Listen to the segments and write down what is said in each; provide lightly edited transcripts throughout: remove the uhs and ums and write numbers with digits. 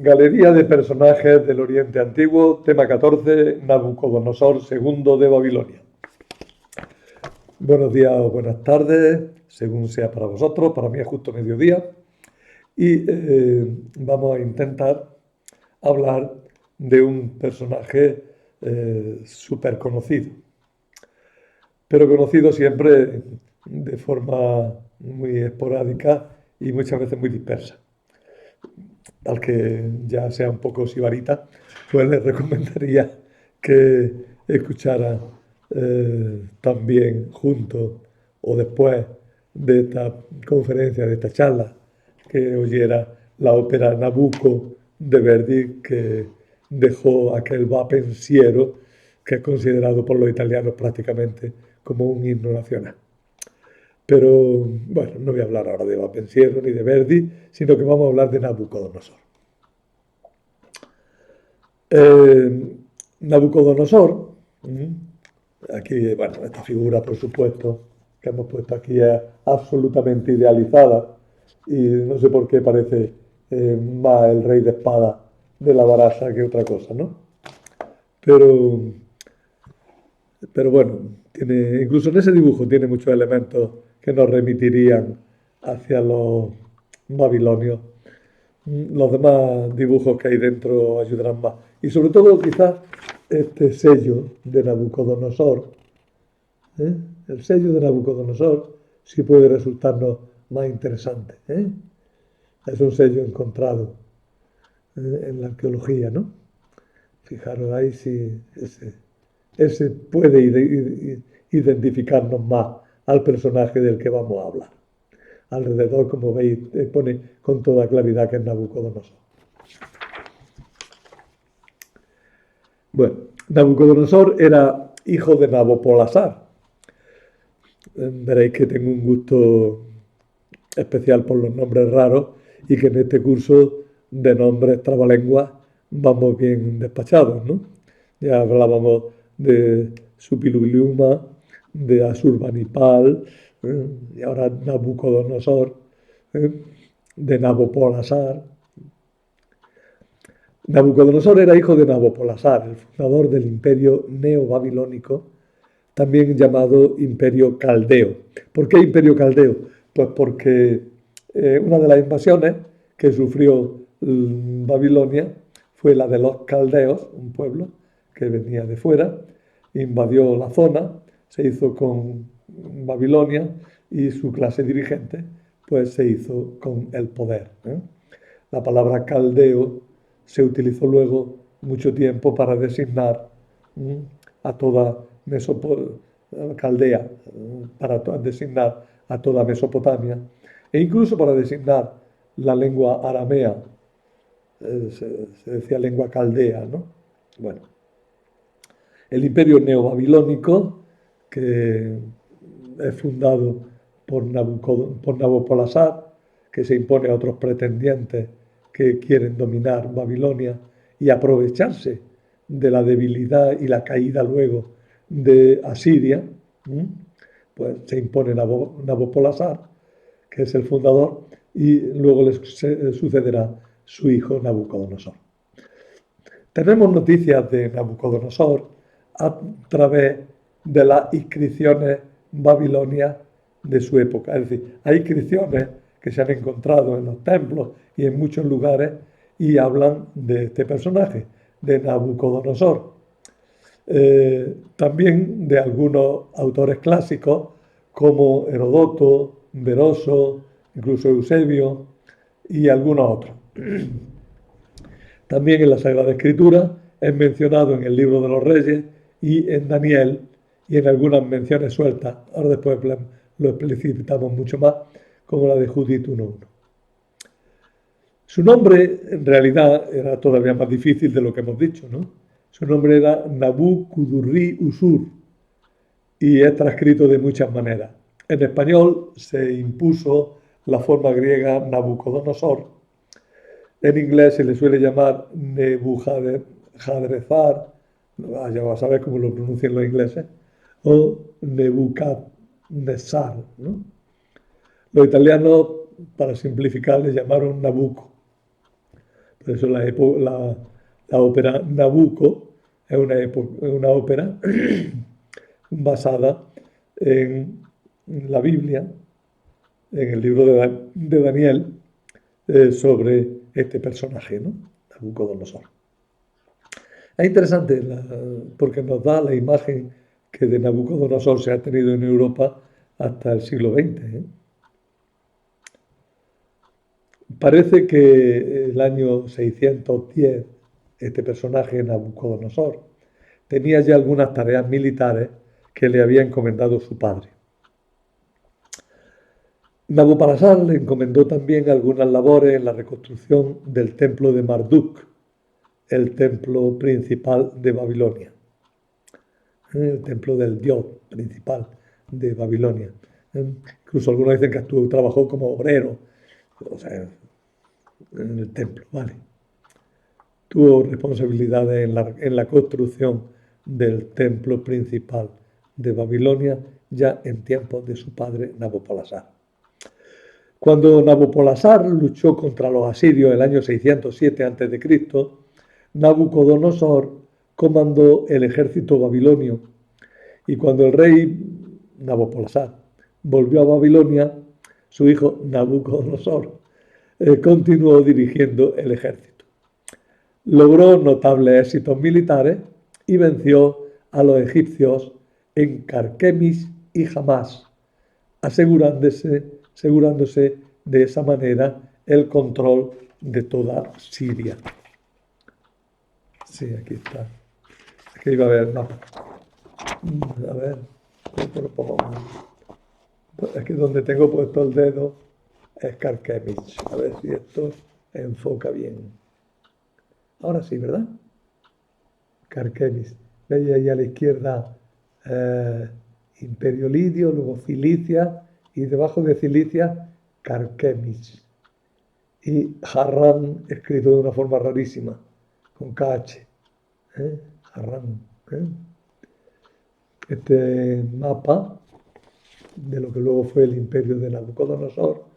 Galería de personajes del Oriente Antiguo, tema 14, Nabucodonosor II de Babilonia. Buenos días o buenas tardes, según sea para vosotros, para mí es justo mediodía. Y vamos a intentar hablar de un personaje súper conocido, pero conocido siempre de forma muy esporádica y muchas veces muy dispersa. Al que ya sea un poco sibarita, pues le recomendaría que escuchara también junto o después de esta conferencia, de esta charla, que oyera la ópera Nabucco de Verdi, que dejó aquel va pensiero que es considerado por los italianos prácticamente como un himno nacional. Pero bueno, no voy a hablar ahora de va pensiero ni de Verdi, sino que vamos a hablar de Nabucodonosor. Nabucodonosor, aquí, bueno, esta figura, por supuesto, que hemos puesto aquí es absolutamente idealizada y no sé por qué parece más el rey de espada de la baraja que otra cosa, ¿no? Pero, pero bueno, tiene, incluso en ese dibujo tiene muchos elementos que nos remitirían hacia los babilonios. Los demás dibujos que hay dentro ayudarán más. Y sobre todo quizás este sello de Nabucodonosor, ¿eh? El sello de Nabucodonosor sí puede resultarnos más interesante. Es un sello encontrado en la arqueología, ¿no? Fijaros ahí si ese puede identificarnos más al personaje del que vamos a hablar. Alrededor, como veis, pone con toda claridad que es Nabucodonosor. Bueno, Nabucodonosor era hijo de Nabopolassar. Veréis que tengo un gusto especial por los nombres raros y que en este curso de nombres trabalenguas vamos bien despachados, ¿no? Ya hablábamos de Supiluliuma, de Asurbanipal, y ahora Nabucodonosor, de Nabopolassar. Nabucodonosor era hijo de Nabopolassar, el fundador del imperio neobabilónico, también llamado imperio caldeo. ¿Por qué imperio caldeo? Pues porque una de las invasiones que sufrió Babilonia fue la de los caldeos, un pueblo que venía de fuera, invadió la zona, se hizo con Babilonia y su clase dirigente pues se hizo con el poder. La palabra caldeo se utilizó luego mucho tiempo para designar a toda Caldea, para designar a toda Mesopotamia e incluso para designar la lengua aramea, se decía lengua caldea, ¿no? Bueno, el imperio neobabilónico, que es fundado por Nabopolassar, que se impone a otros pretendientes que quieren dominar Babilonia y aprovecharse de la debilidad y la caída luego de Asiria, pues se impone Nabopolassar, que es el fundador, y luego le sucederá su hijo Nabucodonosor. Tenemos noticias de Nabucodonosor a través de las inscripciones babilonias de su época. Es decir, hay inscripciones que se han encontrado en los templos y en muchos lugares y hablan de este personaje, de Nabucodonosor. También de algunos autores clásicos como Herodoto, Beroso, incluso Eusebio y algunos otros. También en la Sagrada Escritura es mencionado en el Libro de los Reyes y en Daniel y en algunas menciones sueltas. Ahora después lo explicitamos mucho más, como la de Judith 1.1. Su nombre en realidad era todavía más difícil de lo que hemos dicho, ¿no? Su nombre era Nabucudurri-Usur y es transcrito de muchas maneras. En español se impuso la forma griega Nabucodonosor. En inglés se le suele llamar Nebuchadnezzar, ya vas a ver cómo lo pronuncian los ingleses, o Nebuchadnezzar, ¿no? Los italianos, para simplificar, le llamaron Nabucco. Por eso la ópera Nabucco es una ópera basada en la Biblia, en el libro de Daniel, sobre este personaje, ¿no? Nabucodonosor. Es interesante porque nos da la imagen que de Nabucodonosor se ha tenido en Europa hasta el siglo XX. Parece que el año 610, este personaje, Nabucodonosor, tenía ya algunas tareas militares que le había encomendado su padre. Nabopolassar le encomendó también algunas labores en la reconstrucción del templo de Marduk, el templo principal de Babilonia, el templo del dios principal de Babilonia. Incluso algunos dicen que trabajó como obrero, o sea, en el templo, ¿vale? Tuvo responsabilidades en la construcción del templo principal de Babilonia ya en tiempos de su padre Nabopolassar. Cuando Nabopolassar luchó contra los asirios en el año 607 a.C., Nabucodonosor comandó el ejército babilonio y cuando el rey Nabopolassar volvió a Babilonia, su hijo Nabucodonosor continuó dirigiendo el ejército. Logró notables éxitos militares y venció a los egipcios en Carquemis y Hamas, asegurándose de esa manera el control de toda Siria. Sí, aquí está. Aquí iba a ver el mapa. A ver, ¿cómo lo pongo? Es que donde tengo puesto el dedo es Carquemis. A ver si esto enfoca bien. Ahora sí, ¿verdad? Carquemis. Veis ahí a la izquierda Imperio Lidio, luego Cilicia y debajo de Cilicia Carquemis. Y Harran escrito de una forma rarísima, con KH. Harran. Este mapa de lo que luego fue el imperio de Nabucodonosor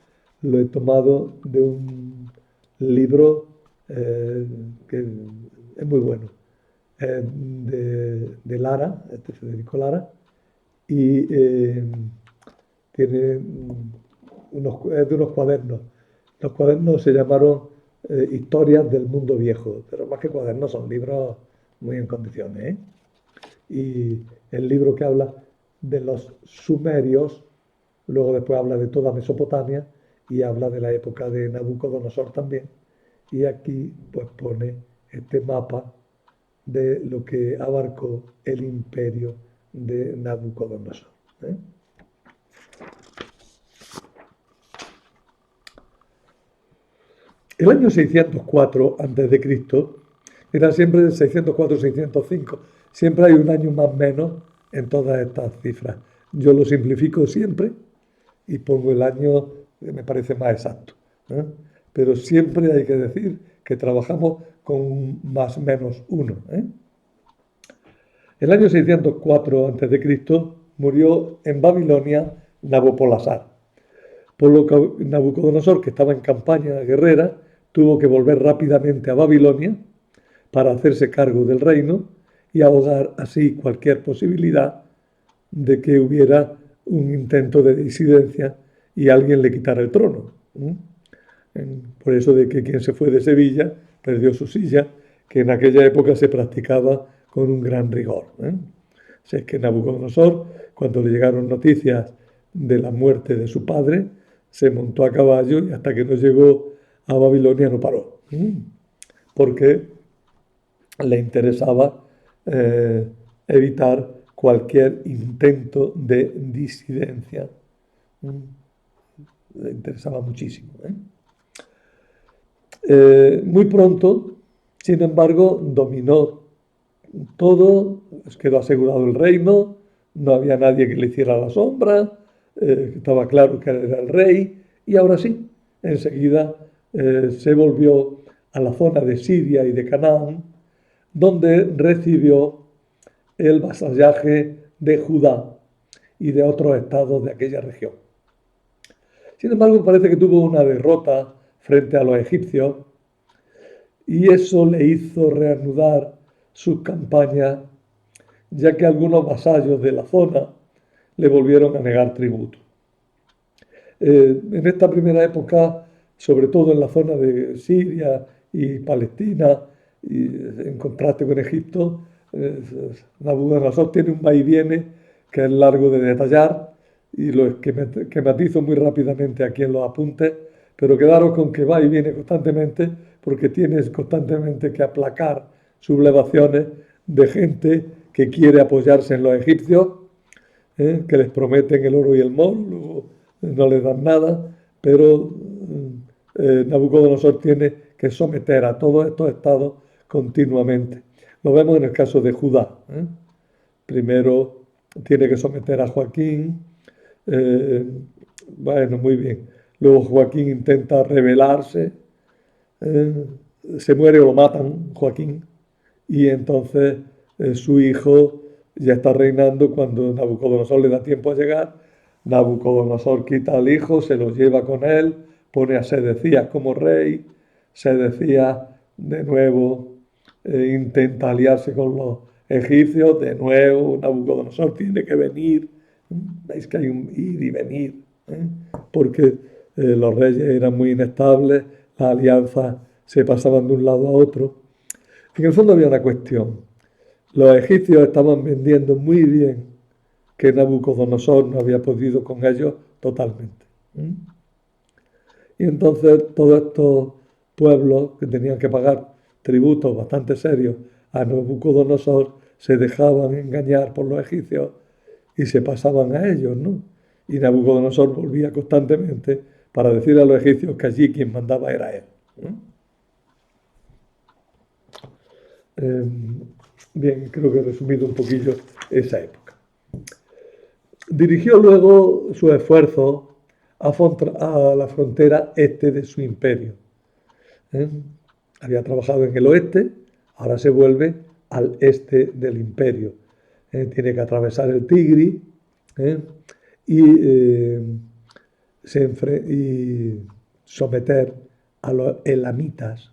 lo he tomado de un libro que es muy bueno, de Lara, Federico Lara, y tiene es de unos cuadernos. Los cuadernos se llamaron Historias del Mundo Viejo, pero más que cuadernos son libros muy en condiciones. Y el libro que habla de los sumerios, luego después habla de toda Mesopotamia y habla de la época de Nabucodonosor también. Y aquí pues pone este mapa de lo que abarcó el imperio de Nabucodonosor. El año 604 a.C. era siempre de 604-605. Siempre hay un año más o menos en todas estas cifras. Yo lo simplifico siempre y pongo el año que me parece más exacto. Pero siempre hay que decir que trabajamos con más o menos uno. El año 604 a.C. murió en Babilonia Nabopolassar, por lo que Nabucodonosor, que estaba en campaña guerrera, tuvo que volver rápidamente a Babilonia para hacerse cargo del reino y ahogar así cualquier posibilidad de que hubiera un intento de disidencia y alguien le quitara el trono. Por eso de que quien se fue de Sevilla perdió su silla, que en aquella época se practicaba con un gran rigor. Si es que Nabucodonosor, cuando le llegaron noticias de la muerte de su padre, se montó a caballo y hasta que no llegó a Babilonia no paró, porque le interesaba evitar cualquier intento de disidencia. Le interesaba muchísimo. Muy pronto, sin embargo, dominó todo, quedó asegurado el reino, no había nadie que le hiciera la sombra, estaba claro que era el rey, y ahora sí, enseguida se volvió a la zona de Siria y de Canaán, donde recibió el vasallaje de Judá y de otros estados de aquella región. Sin embargo, parece que tuvo una derrota frente a los egipcios y eso le hizo reanudar sus campañas, ya que algunos vasallos de la zona le volvieron a negar tributo. En esta primera época, sobre todo en la zona de Siria y Palestina, y en contraste con Egipto, Nabucodonosor tiene un va y viene que es largo de detallar y lo que matizo muy rápidamente aquí en los apuntes, pero quedaros con que va y viene constantemente porque tienes constantemente que aplacar sublevaciones de gente que quiere apoyarse en los egipcios, que les prometen el oro y el moro, luego no les dan nada, pero Nabucodonosor tiene que someter a todos estos estados continuamente. Lo vemos en el caso de Judá. Primero tiene que someter a Joaquín, bueno, muy bien. Luego Joaquín intenta rebelarse, eh, se muere o lo matan Joaquín, y entonces su hijo ya está reinando cuando Nabucodonosor le da tiempo a llegar. Nabucodonosor quita al hijo, se lo lleva con él, pone a Sedecías como rey. Sedecías de nuevo intenta aliarse con los egipcios, de nuevo Nabucodonosor tiene que venir. Veis que hay un ir y venir, porque los reyes eran muy inestables, las alianzas se pasaban de un lado a otro. En el fondo había una cuestión. Los egipcios estaban vendiendo muy bien que Nabucodonosor no había podido con ellos totalmente. Y entonces todos estos pueblos que tenían que pagar tributos bastante serios a Nabucodonosor se dejaban engañar por los egipcios y se pasaban a ellos, ¿no? Y Nabucodonosor volvía constantemente para decir a los egipcios que allí quien mandaba era él. Eh, Bien, creo que he resumido un poquillo esa época. Dirigió luego su esfuerzo a la frontera este de su imperio. ¿eh? Había trabajado en el oeste, ahora se vuelve al este del imperio. Tiene que atravesar el Tigris ¿eh? y, y someter a los elamitas.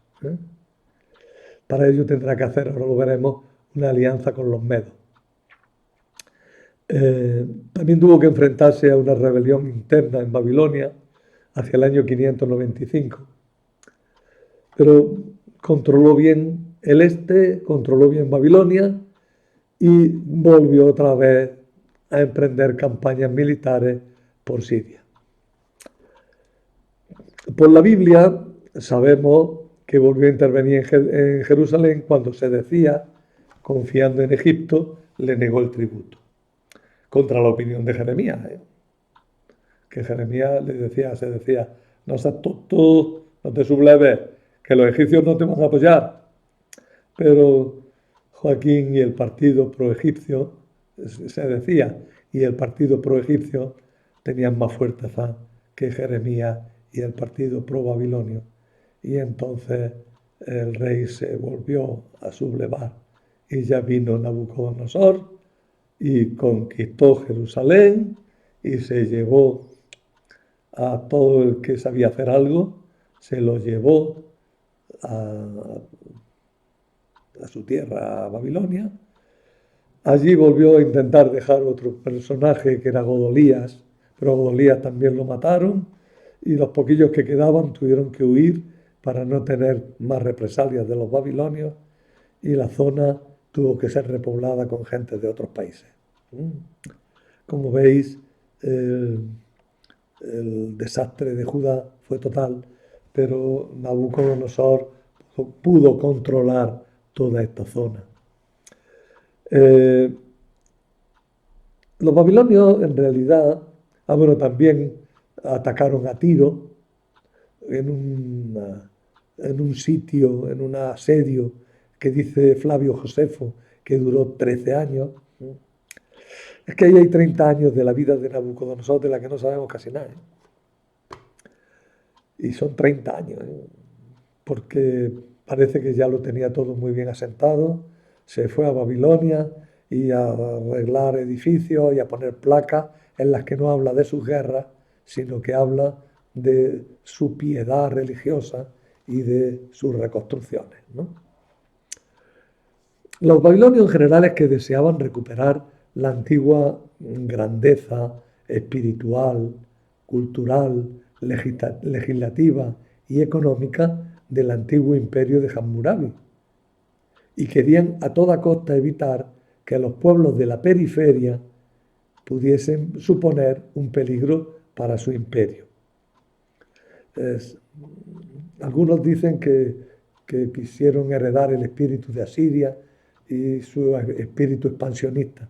Para ello tendrá que hacer, ahora lo veremos, una alianza con los medos. También tuvo que enfrentarse a una rebelión interna en Babilonia hacia el año 595. Pero controló bien el este, controló bien Babilonia y volvió otra vez a emprender campañas militares por Siria. Por la Biblia sabemos que volvió a intervenir en Jerusalén cuando Sedecías, confiando en Egipto, le negó el tributo. Contra la opinión de Jeremías, que Jeremías le decía, se decía, no seas tonto, no te subleves, que los egipcios no te van a apoyar. Pero Joaquín y el partido pro-egipcio, se decía, y el partido pro-egipcio tenían más fuerza que Jeremías y el partido pro-babilonio. Y entonces el rey se volvió a sublevar y ya vino Nabucodonosor y conquistó Jerusalén y se llevó a todo el que sabía hacer algo, se lo llevó a su tierra, a Babilonia. Allí volvió a intentar dejar otro personaje que era Godolías, pero a Godolías también lo mataron y los poquillos que quedaban tuvieron que huir para no tener más represalias de los babilonios y la zona tuvo que ser repoblada con gente de otros países. Como veis, el desastre de Judá fue total, pero Nabucodonosor pudo controlar toda esta zona. Los babilonios en realidad, bueno, también atacaron a Tiro en un sitio, en un asedio que dice Flavio Josefo que duró 13 años. Es que ahí hay 30 años de la vida de Nabucodonosor de la que no sabemos casi nada. Y son 30 años, porque parece que ya lo tenía todo muy bien asentado. Se fue a Babilonia y a arreglar edificios y a poner placas en las que no habla de sus guerras, sino que habla de su piedad religiosa y de sus reconstrucciones, ¿no? Los babilonios en general es que deseaban recuperar la antigua grandeza espiritual, cultural, legislativa y económica del antiguo imperio de Hammurabi, y querían a toda costa evitar que los pueblos de la periferia pudiesen suponer un peligro para su imperio. Algunos dicen que quisieron heredar el espíritu de Asiria y su espíritu expansionista.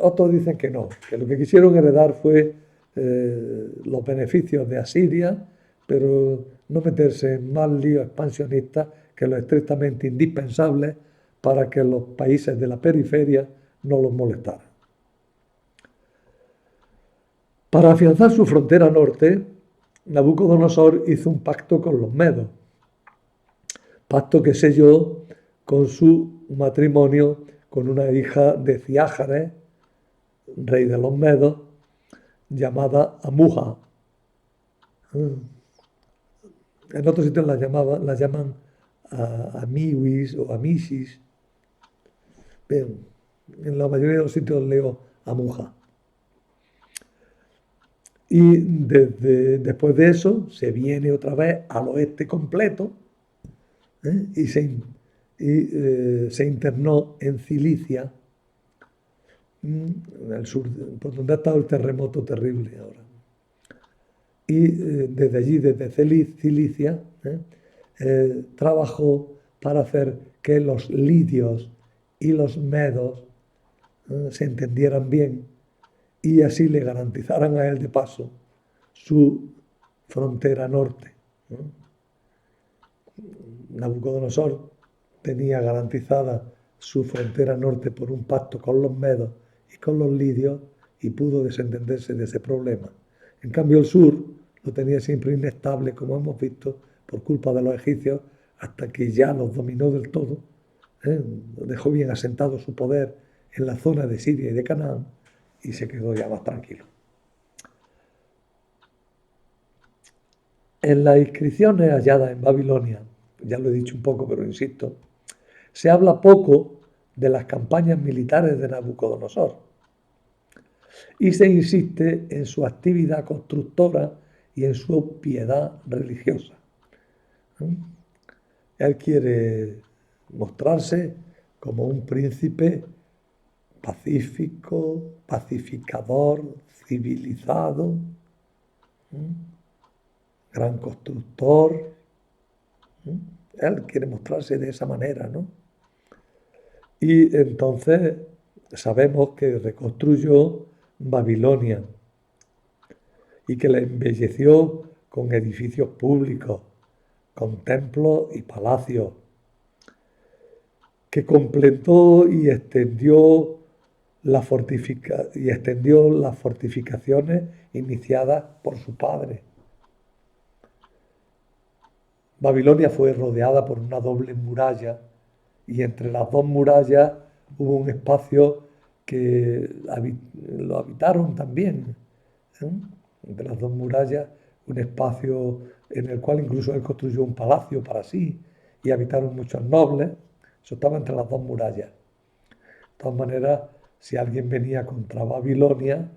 Otros dicen que no, que lo que quisieron heredar fue los beneficios de Asiria, pero no meterse en más líos expansionistas que los estrictamente indispensables para que los países de la periferia no los molestaran. Para afianzar su frontera norte, Nabucodonosor hizo un pacto con los medos, pacto que selló con su matrimonio con una hija de Ciáxares, rey de los medos, llamada Amuja. En otros sitios la llaman Amiwis o Amisis. Bien, en la mayoría de los sitios leo Amuja. Y después de eso se viene otra vez al oeste completo, y se internó en Cilicia, en el sur, por donde ha estado el terremoto terrible ahora. Y desde allí, desde Cilicia, trabajó para hacer que los lidios y los medos se entendieran bien y así le garantizaran a él de paso su frontera norte. Nabucodonosor tenía garantizada su frontera norte por un pacto con los medos y con los lidios y pudo desentenderse de ese problema. En cambio el sur lo tenía siempre inestable, como hemos visto, por culpa de los egipcios, hasta que ya los dominó del todo, dejó bien asentado su poder en la zona de Siria y de Canaán y se quedó ya más tranquilo. En las inscripciones halladas en Babilonia, ya lo he dicho un poco, pero insisto, se habla poco de las campañas militares de Nabucodonosor y se insiste en su actividad constructora y en su piedad religiosa. Él quiere mostrarse como un príncipe pacífico, pacificador, civilizado, gran constructor. Él quiere mostrarse de esa manera, ¿no? Y entonces sabemos que reconstruyó Babilonia y que la embelleció con edificios públicos, con templos y palacios, que completó y extendió las fortificaciones iniciadas por su padre. Babilonia fue rodeada por una doble muralla y entre las dos murallas hubo un espacio que lo habitaron también. Entre las dos murallas, un espacio en el cual incluso él construyó un palacio para sí y habitaron muchos nobles. Eso estaba entre las dos murallas. De todas maneras, si alguien venía contra Babilonia,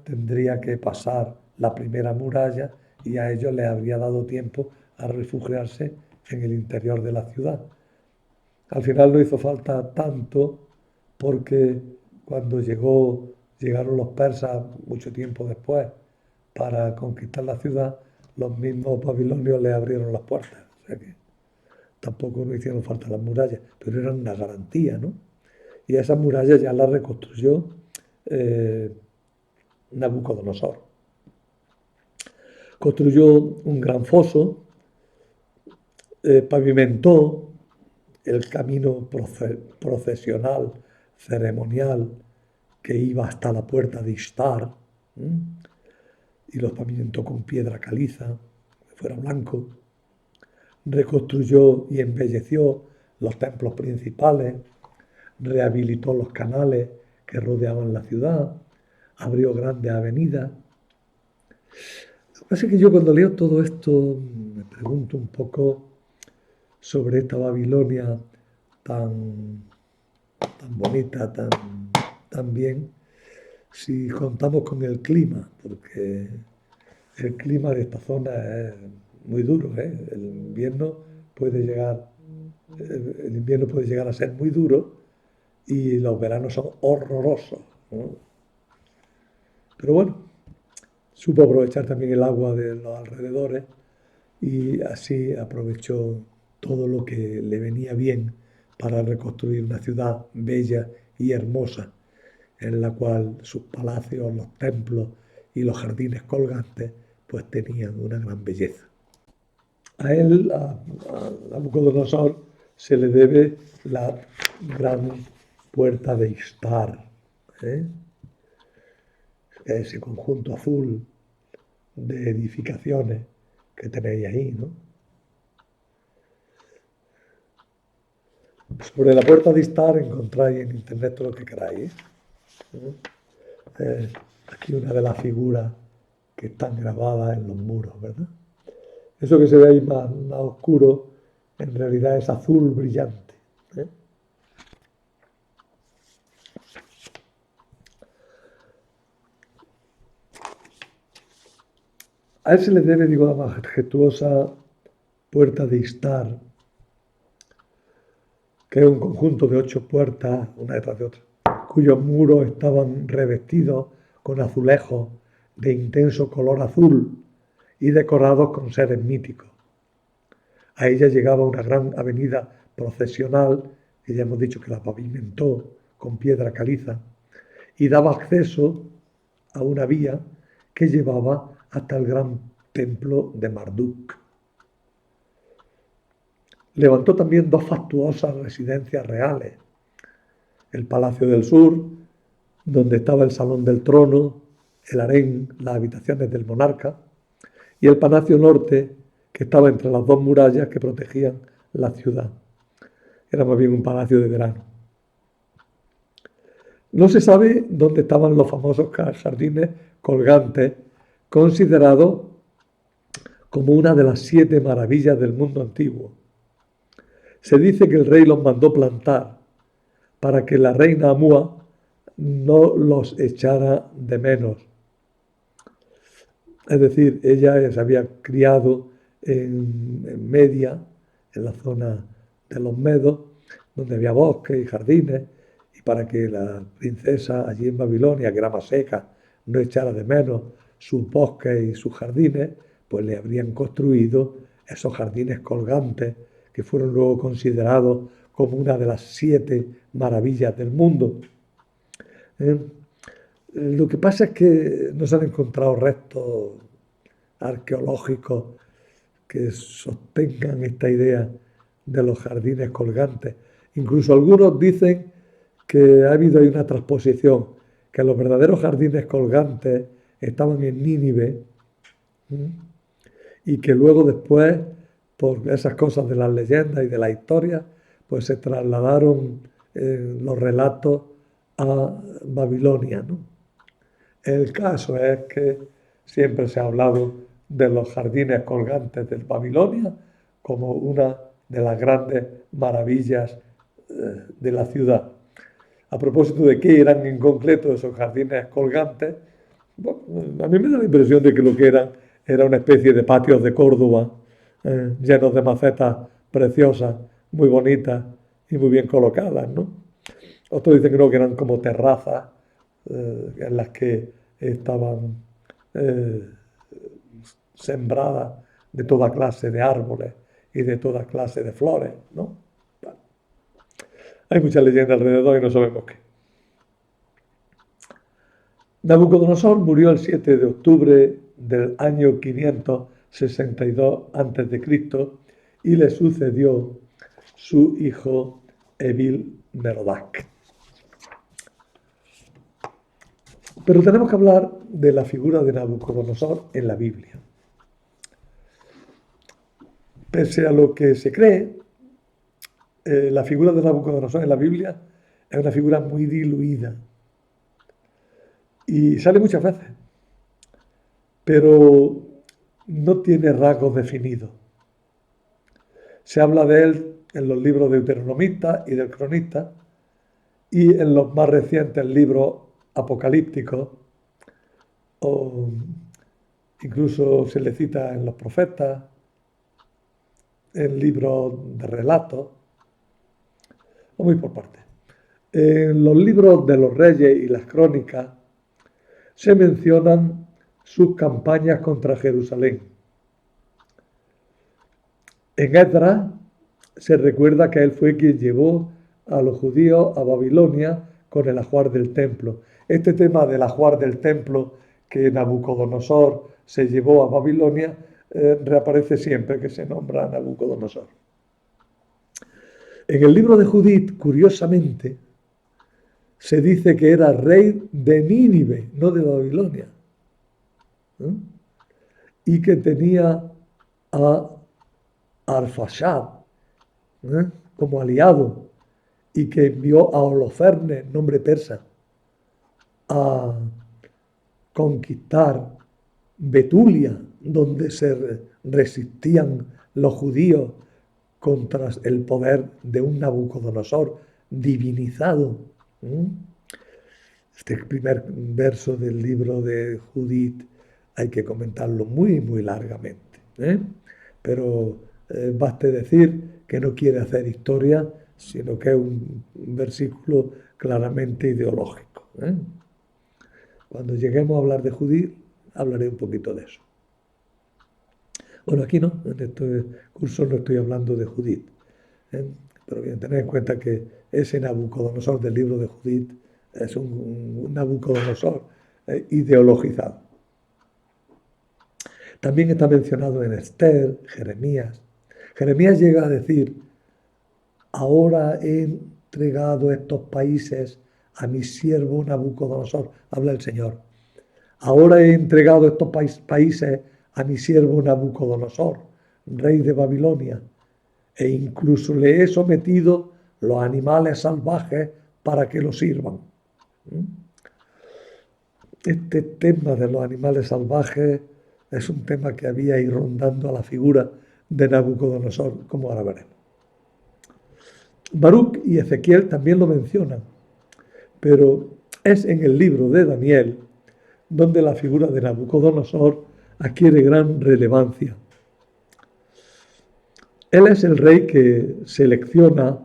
tendría que pasar la primera muralla y a ellos les habría dado tiempo a refugiarse en el interior de la ciudad. Al final no hizo falta tanto porque cuando llegaron los persas mucho tiempo después para conquistar la ciudad, los mismos babilonios les abrieron las puertas. O sea que tampoco no hicieron falta las murallas, pero eran una garantía, ¿no? Y esas murallas ya las reconstruyó Nabucodonosor. Construyó un gran foso, pavimentó el camino procesional, ceremonial, que iba hasta la puerta de Ishtar, y los pavimentó con piedra caliza, que fuera blanco. Reconstruyó y embelleció los templos principales, rehabilitó los canales que rodeaban la ciudad, abrió grandes avenidas. Lo que pasa es que yo cuando leo todo esto me pregunto un poco sobre esta Babilonia tan, tan bonita, tan bien, si contamos con el clima, porque el clima de esta zona es muy duro, ¿eh? El invierno puede llegar a ser muy duro y los veranos son horrorosos, ¿no? Pero bueno, supo aprovechar también el agua de los alrededores y así aprovechó todo lo que le venía bien para reconstruir una ciudad bella y hermosa, en la cual sus palacios, los templos y los jardines colgantes pues tenían una gran belleza. A él, a Nabucodonosor, se le debe la gran puerta de Istar, ¿eh? Ese conjunto azul de edificaciones que tenéis ahí, ¿no? Sobre la puerta de Istar encontráis en internet todo lo que queráis, ¿eh? Aquí una de las figuras que están grabadas en los muros, ¿verdad? Eso que se ve ahí más oscuro, en realidad es azul brillante, ¿eh? A él se le debe, digo, la majestuosa puerta de Istar, que es un conjunto de 8 puertas, una detrás de otra, cuyos muros estaban revestidos con azulejos de intenso color azul y decorados con seres míticos. A ella llegaba una gran avenida procesional, que ya hemos dicho que la pavimentó con piedra caliza, y daba acceso a una vía que llevaba hasta el gran templo de Marduk. Levantó también 2 fastuosas residencias reales: el Palacio del Sur, donde estaba el Salón del Trono, el harén, las habitaciones del monarca, y el Palacio Norte, que estaba entre las 2 murallas que protegían la ciudad. Era más bien un palacio de verano. No se sabe dónde estaban los famosos jardines colgantes, considerados como una de las 7 maravillas del mundo antiguo. Se dice que el rey los mandó plantar para que la reina Amúa no los echara de menos. Es decir, ella se había criado en Media, en la zona de los Medos, donde había bosques y jardines, y para que la princesa allí en Babilonia, que era más seca, no echara de menos sus bosques y sus jardines, pues le habrían construido esos jardines colgantes que fueron luego considerados como una de las 7 maravillas del mundo. ¿Eh? Lo que pasa es que no se han encontrado restos arqueológicos que sostengan esta idea de los jardines colgantes. Incluso algunos dicen que ha habido ahí una transposición, que los verdaderos jardines colgantes estaban en Nínive, ¿sí? Y que luego después, por esas cosas de las leyendas y de la historia, pues se trasladaron los relatos a Babilonia, ¿no? El caso es que siempre se ha hablado de los jardines colgantes de Babilonia como una de las grandes maravillas de la ciudad. A propósito de qué eran en concreto esos jardines colgantes, bueno, a mí me da la impresión de que lo que eran era una especie de patios de Córdoba, llenos de macetas preciosas, muy bonitas y muy bien colocadas, ¿no? Otros dicen que no, que eran como terrazas en las que estaban eh, sembradas de toda clase de árboles y de toda clase de flores, ¿no? Bueno, hay muchas leyendas alrededor y no sabemos qué. Nabucodonosor murió el 7 de octubre del año 562 a.C. y le sucedió su hijo Evil-Merodach. Pero tenemos que hablar de la figura de Nabucodonosor en la Biblia. Pese a lo que se cree, la figura de Nabucodonosor en la Biblia es una figura muy diluida y sale muchas veces, pero no tiene rasgos definidos. Se habla de él en los libros deuteronomistas y del cronista y en los más recientes libros apocalípticos, o incluso se le cita en los profetas, en libros de relatos. Vamos a ir por partes. En los libros de los reyes y las crónicas se mencionan sus campañas contra Jerusalén. En Esdras se recuerda que él fue quien llevó a los judíos a Babilonia con el ajuar del templo. Este tema del ajuar del templo que Nabucodonosor se llevó a Babilonia reaparece siempre que se nombra a Nabucodonosor. En el libro de Judith, curiosamente, se dice que era rey de Nínive, no de Babilonia, ¿eh? Y que tenía a Arfaxad como aliado y que envió a Holofernes, nombre persa, a conquistar Betulia, donde se resistían los judíos contra el poder de un Nabucodonosor divinizado. Este primer verso del libro de Judith hay que comentarlo muy, muy largamente, pero baste decir que no quiere hacer historia, sino que es un versículo claramente ideológico. Cuando lleguemos a hablar de Judith, hablaré un poquito de eso. Bueno, aquí no, en este curso no estoy hablando de Judith, pero bien, tened en cuenta que ese Nabucodonosor del libro de Judith es un Nabucodonosor ideologizado. También está mencionado en Esther, Jeremías. Jeremías llega a decir: ahora he entregado estos países a mi siervo Nabucodonosor. Habla el Señor. Ahora he entregado estos países a mi siervo Nabucodonosor, rey de Babilonia, e incluso le he sometido los animales salvajes para que lo sirvan. Este tema de los animales salvajes es un tema que había ahí rondando a la figura de Nabucodonosor, como ahora veremos. Baruch y Ezequiel también lo mencionan, pero es en el libro de Daniel donde la figura de Nabucodonosor adquiere gran relevancia. Él es el rey que selecciona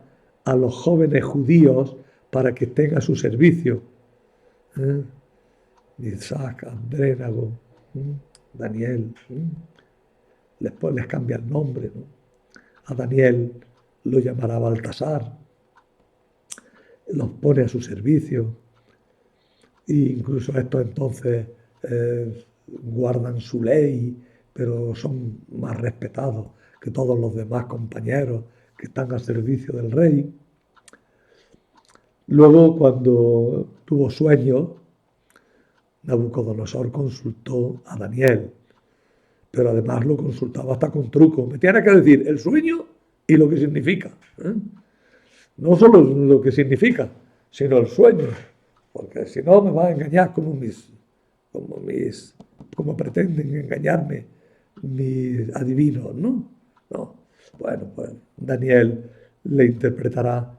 a los jóvenes judíos para que estén a su servicio. Isaac, Abdenago, Daniel, les cambia el nombre, ¿no? A Daniel lo llamará Baltasar, los pone a su servicio, e incluso estos entonces guardan su ley, pero son más respetados que todos los demás compañeros que están al servicio del rey. Luego, cuando tuvo sueños, Nabucodonosor consultó a Daniel, pero además lo consultaba hasta con truco. Me tiene que decir el sueño y lo que significa. No solo lo que significa, sino el sueño, porque si no me va a engañar como pretenden engañarme mis adivinos, ¿no? No. Bueno, pues Daniel le interpretará,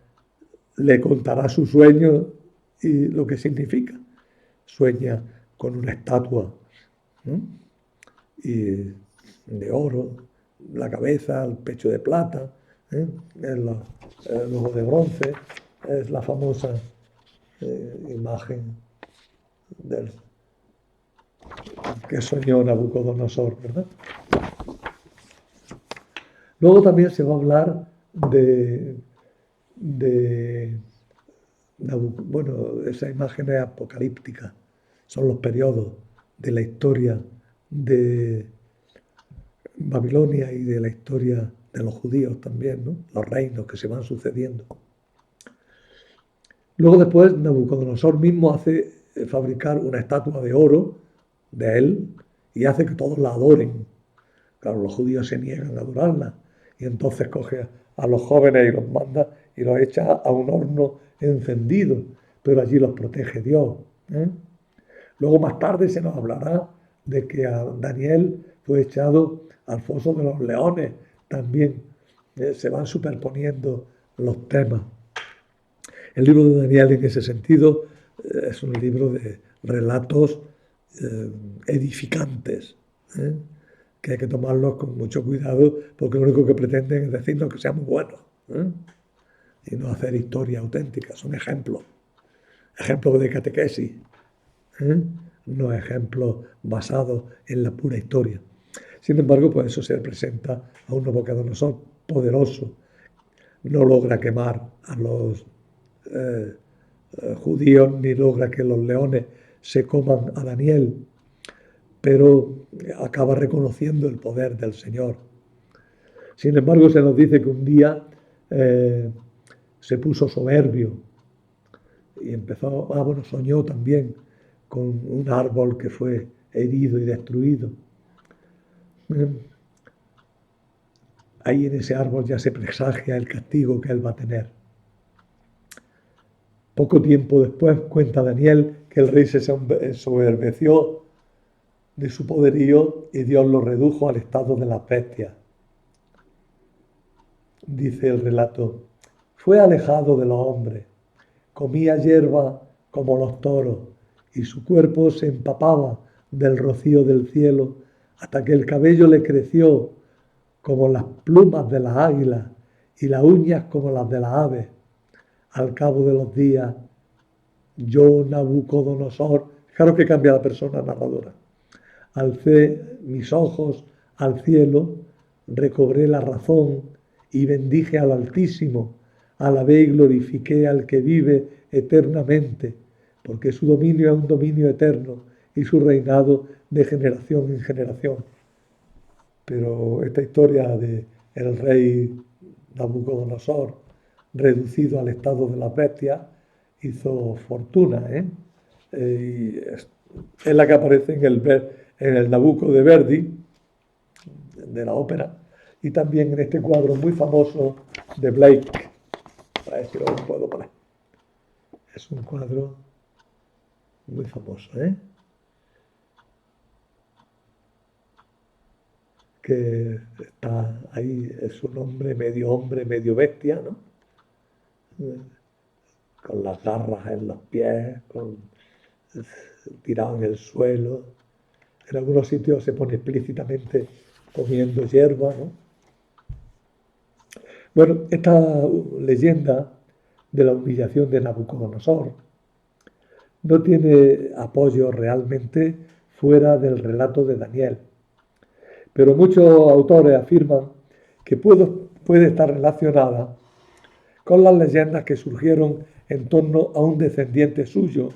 le contará su sueño y lo que significa. Sueña con una estatua, ¿no? Y de oro, la cabeza, el pecho de plata, el ojo de bronce, es la famosa imagen del que soñó Nabucodonosor, ¿verdad? Luego también se va a hablar bueno, esa imagen es apocalíptica, son los periodos de la historia de Babilonia y de la historia de los judíos también, ¿no? Los reinos que se van sucediendo. Luego después Nabucodonosor mismo hace fabricar una estatua de oro de él y hace que todos la adoren. Claro, los judíos se niegan a adorarla y entonces coge a los jóvenes y los manda y los echa a un horno encendido, pero allí los protege Dios. Luego más tarde se nos hablará de que a Daniel fue echado al foso de los leones también, se van superponiendo los temas. El libro de Daniel, en ese sentido, es un libro de relatos edificantes, que hay que tomarlos con mucho cuidado, porque lo único que pretenden es decirnos que seamos buenos, y no hacer historia auténtica. Son ejemplos de catequesis, no ejemplos basados en la pura historia. Sin embargo, pues eso se presenta a un Nabucodonosor poderoso. No logra quemar a los judíos ni logra que los leones se coman a Daniel, pero acaba reconociendo el poder del Señor. Sin embargo, se nos dice que un día se puso soberbio y empezó, soñó también con un árbol que fue herido y destruido. Ahí en ese árbol ya se presagia el castigo que él va a tener. Poco tiempo después cuenta Daniel que el rey se ensoberbeció de su poderío y Dios lo redujo al estado de las bestias. Dice el relato, fue alejado de los hombres, comía hierba como los toros y su cuerpo se empapaba del rocío del cielo hasta que el cabello le creció como las plumas de las águilas y las uñas como las de las aves. Al cabo de los días, yo, Nabucodonosor, claro que cambia la persona narradora, alcé mis ojos al cielo, recobré la razón y bendije al Altísimo, alabé y glorifiqué al que vive eternamente, porque su dominio es un dominio eterno y su reinado de generación en generación. Pero esta historia de el rey Nabucodonosor reducido al estado de las bestias hizo fortuna, y es la que aparece en el Nabucco de Verdi, de la ópera, y también en este cuadro muy famoso de Blake. A ver si lo puedo poner. Es un cuadro muy famoso, que está ahí, es un hombre, medio bestia, ¿no? Con las garras en los pies, tirado en el suelo. En algunos sitios se pone explícitamente comiendo hierba, ¿no? Bueno, esta leyenda de la humillación de Nabucodonosor no tiene apoyo realmente fuera del relato de Daniel, pero muchos autores afirman que puede estar relacionada con las leyendas que surgieron en torno a un descendiente suyo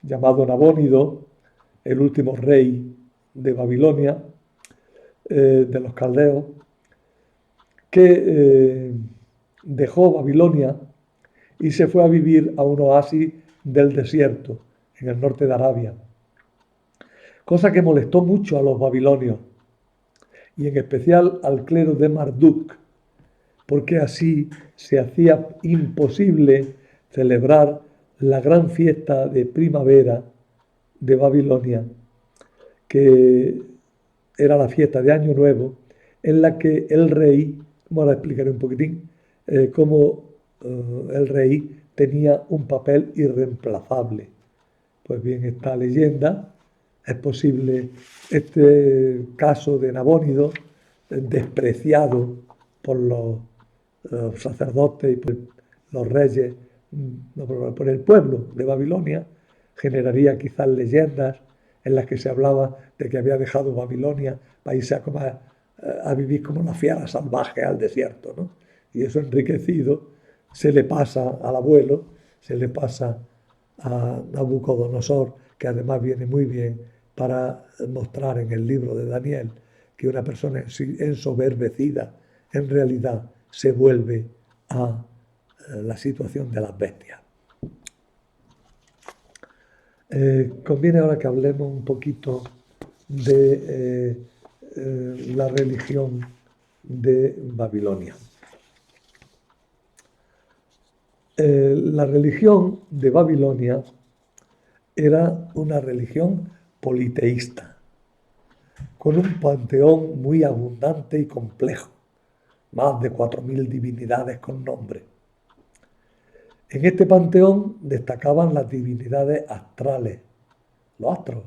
llamado Nabónido, el último rey de Babilonia, de los caldeos, que dejó Babilonia y se fue a vivir a un oasis del desierto, en el norte de Arabia, cosa que molestó mucho a los babilonios y en especial al clero de Marduk, porque así se hacía imposible celebrar la gran fiesta de primavera de Babilonia, que era la fiesta de Año Nuevo, en la que el rey, ahora explicaré un poquitín, cómo el rey tenía un papel irreemplazable. Pues bien, esta leyenda es posible, este caso de Nabónido, despreciado por los sacerdotes y por los reyes, por el pueblo de Babilonia, generaría quizás leyendas en las que se hablaba de que había dejado Babilonia para irse a vivir como una fiera salvaje al desierto, ¿no? Y eso enriquecido se le pasa al abuelo, se le pasa a Nabucodonosor, que además viene muy bien para mostrar en el libro de Daniel que una persona ensoberbecida en realidad se vuelve a la situación de las bestias. Conviene ahora que hablemos un poquito de la religión de Babilonia. La religión de Babilonia era una religión politeísta, con un panteón muy abundante y complejo, más de 4.000 divinidades con nombre. En este panteón destacaban las divinidades astrales, los astros,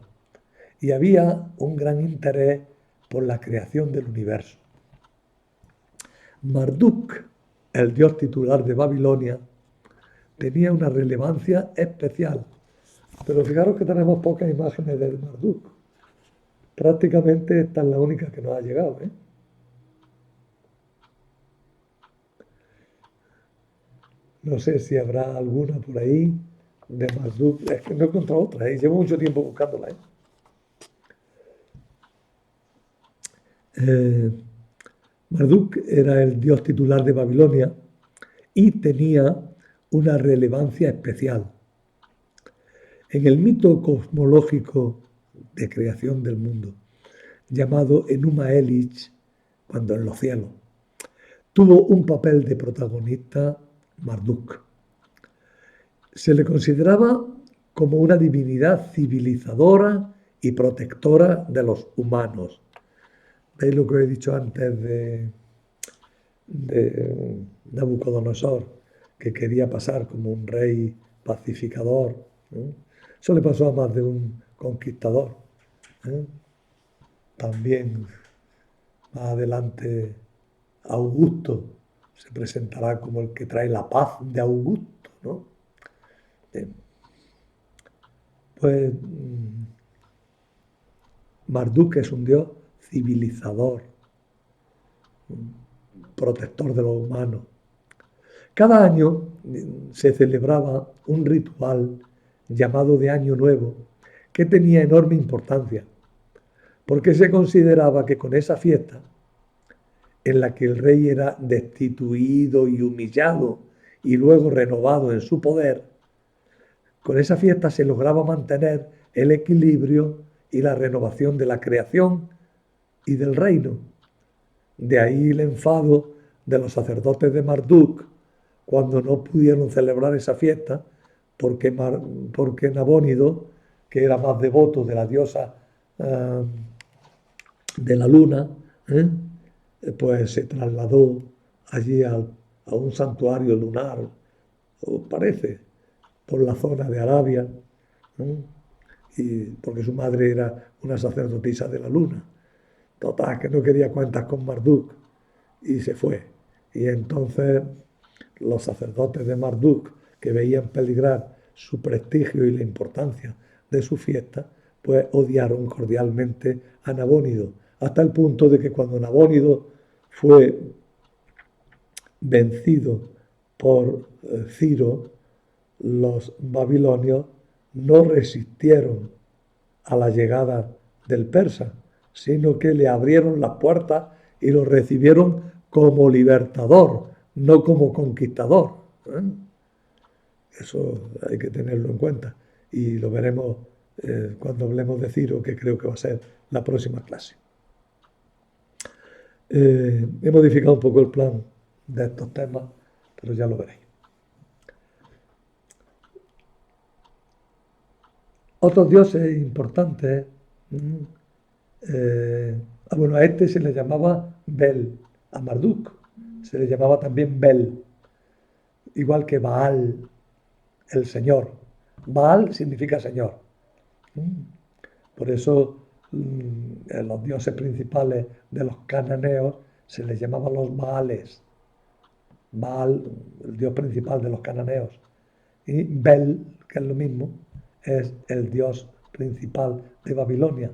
y había un gran interés por la creación del universo. Marduk, el dios titular de Babilonia, tenía una relevancia especial. Pero fijaros que tenemos pocas imágenes de Marduk. Prácticamente esta es la única que nos ha llegado, ¿eh? No sé si habrá alguna por ahí de Marduk. Es que no he encontrado otra, ¿eh? Llevo mucho tiempo buscándola, ¿eh? Marduk era el dios titular de Babilonia y tenía una relevancia especial. En el mito cosmológico de creación del mundo, llamado Enuma Elish, cuando en los cielos, tuvo un papel de protagonista Marduk. Se le consideraba como una divinidad civilizadora y protectora de los humanos. ¿Veis lo que he dicho antes de Nabucodonosor, que quería pasar como un rey pacificador? ¿Eh? Eso le pasó a más de un conquistador. ¿Eh? También más adelante Augusto se presentará como el que trae la paz de Augusto, ¿no? Bien. Pues Marduk es un dios civilizador, protector de los humanos. Cada año se celebraba un ritual llamado de Año Nuevo que tenía enorme importancia, porque se consideraba que con esa fiesta, en la que el rey era destituido y humillado y luego renovado en su poder, con esa fiesta se lograba mantener el equilibrio y la renovación de la creación y del reino. De ahí el enfado de los sacerdotes de Marduk cuando no pudieron celebrar esa fiesta porque Nabónido, que era más devoto de la diosa de la luna, pues se trasladó allí a un santuario lunar, o parece, por la zona de Arabia, ¿eh? Y porque su madre era una sacerdotisa de la luna. Total, que no quería cuentas con Marduk y se fue. Y entonces los sacerdotes de Marduk, que veían peligrar su prestigio y la importancia de su fiesta, pues odiaron cordialmente a Nabónido, hasta el punto de que cuando Nabónido fue vencido por Ciro, los babilonios no resistieron a la llegada del persa, sino que le abrieron las puertas y lo recibieron como libertador, no como conquistador. ¿Eh? Eso hay que tenerlo en cuenta y lo veremos cuando hablemos de Ciro, que creo que va a ser la próxima clase. He modificado un poco el plan de estos temas, pero ya lo veréis. Otros dioses importantes. Bueno, a este se le llamaba Bel, a Marduk se le llamaba también Bel, igual que Baal, el Señor. Baal significa Señor. Por eso los dioses principales de los cananeos se les llamaban los Baales. Baal, el dios principal de los cananeos. Y Bel, que es lo mismo, es el dios principal de Babilonia,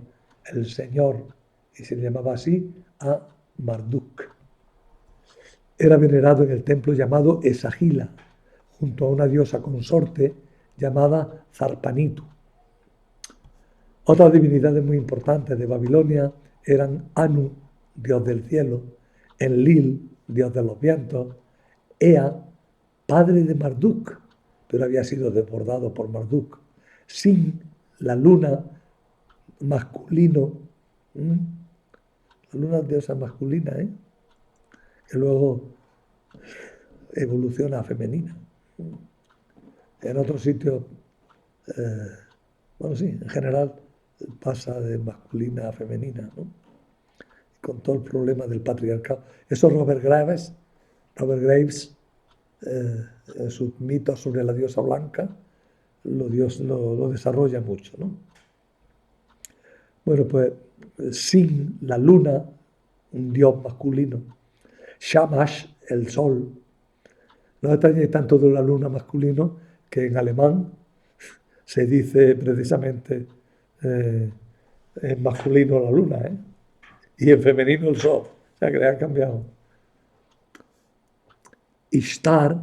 el Señor, y se le llamaba así a Marduk. Era venerado en el templo llamado Esagila, junto a una diosa consorte llamada Zarpanitu. Otras divinidades muy importantes de Babilonia eran Anu, dios del cielo, Enlil, dios de los vientos, Ea, padre de Marduk, pero había sido desbordado por Marduk, Sin, la luna masculino, la luna diosa masculina, que luego evoluciona a femenina. En otros sitios, bueno, sí, en general pasa de masculina a femenina, ¿no? con todo el problema del patriarcado. Eso Robert Graves, en sus mitos sobre la diosa blanca, lo desarrolla mucho, ¿no? Bueno, pues Sin, la luna, un dios masculino. Shamash, el sol. No extrañéis tanto de la luna masculino que en alemán se dice precisamente en masculino la luna, ¿eh? Y en femenino el sol. O sea que le han cambiado. Ishtar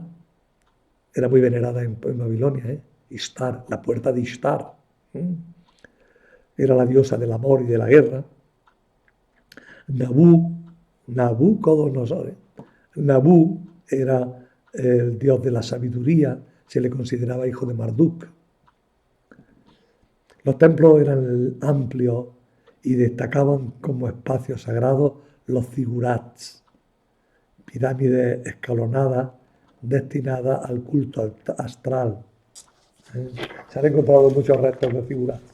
era muy venerada en Babilonia, ¿eh? Ishtar, la puerta de Ishtar. Era la diosa del amor y de la guerra. Nabucodonosor. Nabú era el dios de la sabiduría, se le consideraba hijo de Marduk. Los templos eran amplios y destacaban como espacios sagrados los zigurats, pirámides escalonadas destinadas al culto astral. Se han encontrado muchos restos de zigurats.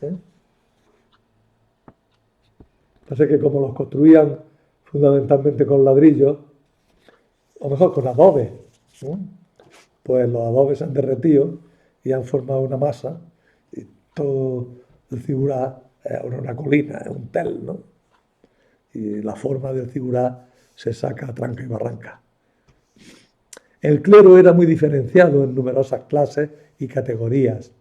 Entonces que como los construían fundamentalmente con ladrillos, o mejor con adobe, ¿no? Pues los adobes se han derretido y han formado una masa y todo el zigurat es una colina, es un tel, ¿no? Y la forma del zigurat se saca a tranca y barranca. El clero era muy diferenciado en numerosas clases y categorías.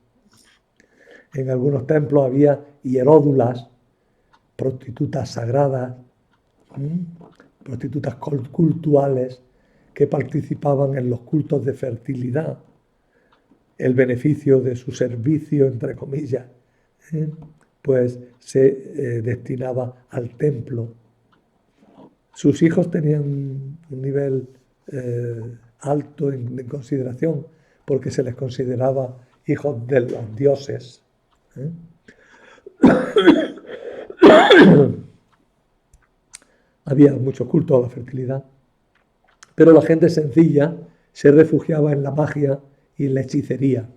En algunos templos había hieródulas, prostitutas sagradas, prostitutas cultuales que participaban en los cultos de fertilidad, el beneficio de su servicio, entre comillas, pues se destinaba al templo. Sus hijos tenían un nivel alto en consideración porque se les consideraba hijos de los dioses. Había mucho culto a la fertilidad, pero la gente sencilla se refugiaba en la magia y en la hechicería.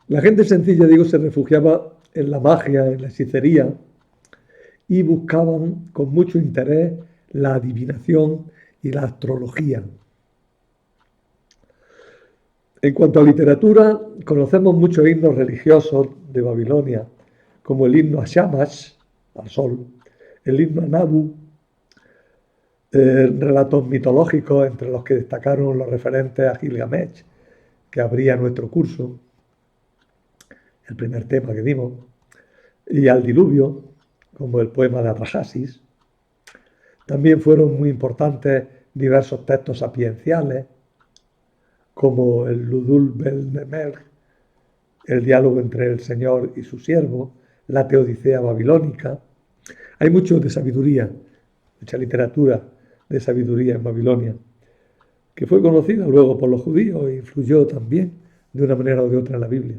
La gente sencilla, digo, se refugiaba en la magia, en la hechicería, y buscaban con mucho interés la adivinación y la astrología. En cuanto a literatura, conocemos muchos himnos religiosos de Babilonia, como el himno a Shamash, al sol, el himno a Nabu, relatos mitológicos entre los que destacaron los referentes a Gilgamesh, que abría nuestro curso, el primer tema que dimos, y al diluvio, como el poema de Atrahasis. También fueron muy importantes diversos textos sapienciales, como el Ludul Bel-Nemer, el diálogo entre el Señor y su siervo, la Teodicea babilónica. Hay mucho de sabiduría, mucha literatura de sabiduría en Babilonia, que fue conocida luego por los judíos e influyó también de una manera o de otra en la Biblia.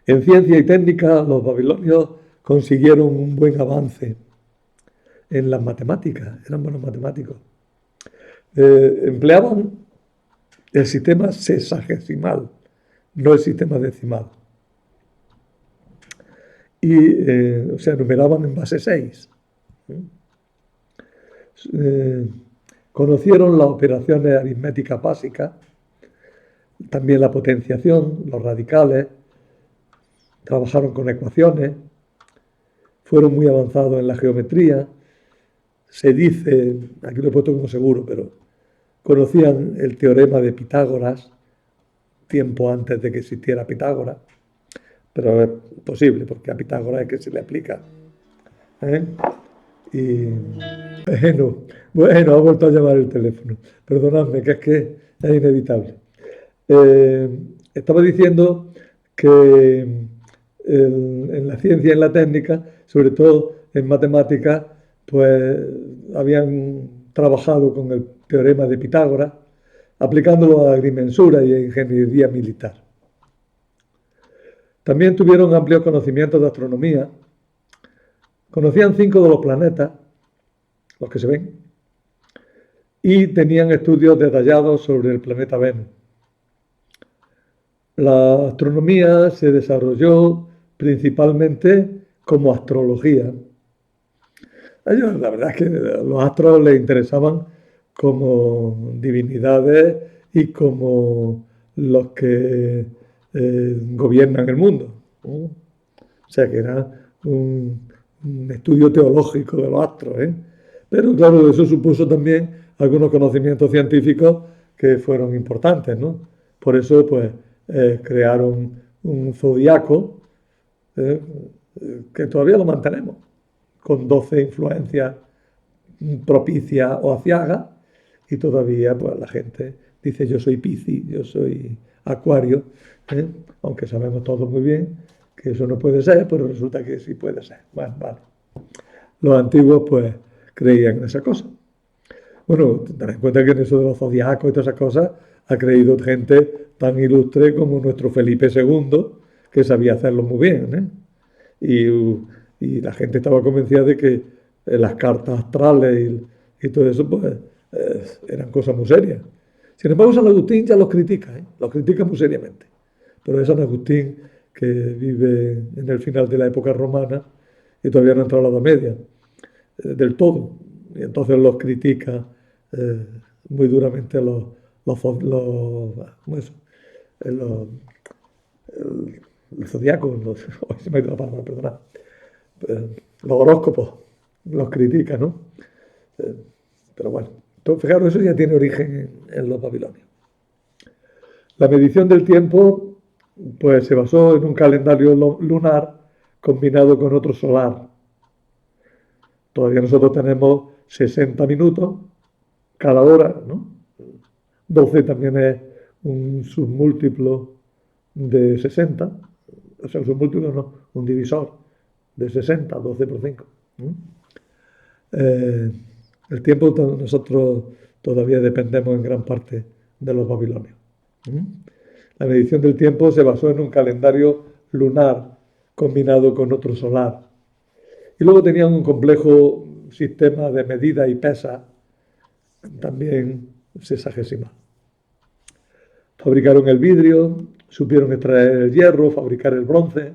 En ciencia y técnica, los babilonios consiguieron un buen avance en las matemáticas, eran buenos matemáticos. Empleaban el sistema sexagesimal, no el sistema decimal. Y se numeraban en base 6. Conocieron las operaciones aritméticas básicas, también la potenciación, los radicales, trabajaron con ecuaciones, fueron muy avanzados en la geometría. Se dice, aquí lo he puesto como seguro, pero conocían el teorema de Pitágoras tiempo antes de que existiera Pitágoras, pero es posible porque a Pitágoras es que se le aplica. Y bueno, ha vuelto a llamar el teléfono. Perdonadme, que es inevitable. Estaba diciendo que en la ciencia y en la técnica, sobre todo en matemáticas, pues habían trabajado con el teorema de Pitágoras, aplicándolo a agrimensura y a ingeniería militar. También tuvieron amplios conocimientos de astronomía. Conocían 5 de los planetas, los que se ven, y tenían estudios detallados sobre el planeta Venus. La astronomía se desarrolló principalmente como astrología. A ellos la verdad es que los astros les interesaban como divinidades y como los que gobiernan el mundo, ¿no? O sea que era un estudio teológico de los astros, ¿eh? Pero claro, eso supuso también algunos conocimientos científicos que fueron importantes, ¿no? Por eso, pues, crearon un zodiaco, ¿eh? Que todavía lo mantenemos, con 12 influencias propicias o aciagas, y todavía pues la gente dice yo soy Piscis, yo soy Acuario, ¿eh? Aunque sabemos todos muy bien que eso no puede ser, pero resulta que sí puede ser. Bueno, vale. Los antiguos pues creían en esa cosa. Bueno, ten en cuenta que en eso de los zodiacos y todas esas cosas ha creído gente tan ilustre como nuestro Felipe II, que sabía hacerlo muy bien, ¿eh? Y la gente estaba convencida de que las cartas astrales y todo eso pues eran cosas muy serias. Sin embargo, San Agustín ya los critica, ¿eh? Los critica muy seriamente. Pero es San Agustín que vive en el final de la época romana y todavía no ha entrado a la Edad Media, del todo. Y entonces los critica eh, muy duramente ¿cómo es? Los, el zodiaco, se me ha ido la palabra, perdona, los horóscopos, los critica, ¿no? Eh, pero bueno, fijaros, eso ya tiene origen en los babilonios. La medición del tiempo pues se basó en un calendario lunar combinado con otro solar. Todavía nosotros tenemos 60 minutos cada hora, ¿no? 12 también es un submúltiplo de 60, o sea, un submúltiplo no, un divisor de 60, 12 por 5. ¿No? Eh, el tiempo nosotros todavía dependemos en gran parte de los babilonios. ¿Mm? La medición del tiempo se basó en un calendario lunar combinado con otro solar. Y luego tenían un complejo sistema de medida y pesa, también sexagesimal. Fabricaron el vidrio, supieron extraer el hierro, fabricar el bronce,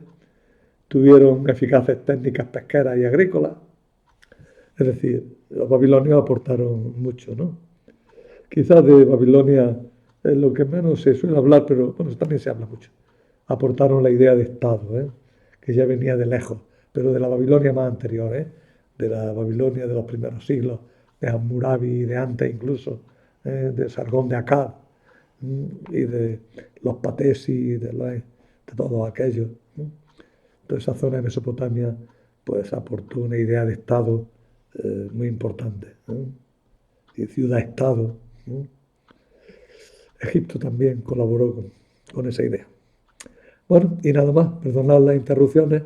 tuvieron eficaces técnicas pesqueras y agrícolas. Es decir, los babilonios aportaron mucho, ¿no? Quizás de Babilonia es lo que menos se suele hablar, pero bueno, también se habla mucho. Aportaron la idea de Estado, ¿eh? Que ya venía de lejos, pero de la Babilonia más anterior, ¿eh? De la Babilonia de los primeros siglos, de Hammurabi, de antes incluso, de Sargón de Akkad, y de los Patesi, de todos aquellos, ¿no? Toda esa zona de Mesopotamia pues aportó una idea de Estado muy importante, ¿no? Y ciudad-estado, ¿no? Egipto también colaboró con esa idea. Bueno, y nada más, perdonad las interrupciones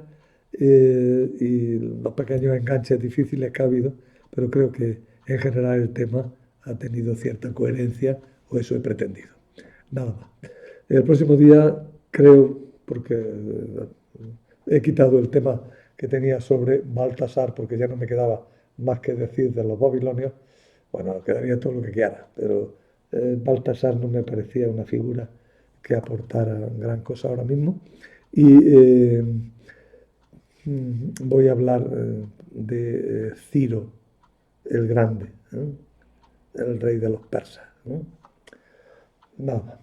y los pequeños enganches difíciles que ha habido, pero creo que en general el tema ha tenido cierta coherencia, o eso he pretendido. Nada más. El próximo día creo, porque he quitado el tema que tenía sobre Baltasar, porque ya no me quedaba más que decir de los babilonios, bueno, quedaría todo lo que quiera, pero Baltasar no me parecía una figura que aportara gran cosa ahora mismo. Y voy a hablar de Ciro el Grande, ¿eh? El rey de los persas, ¿no? Nada.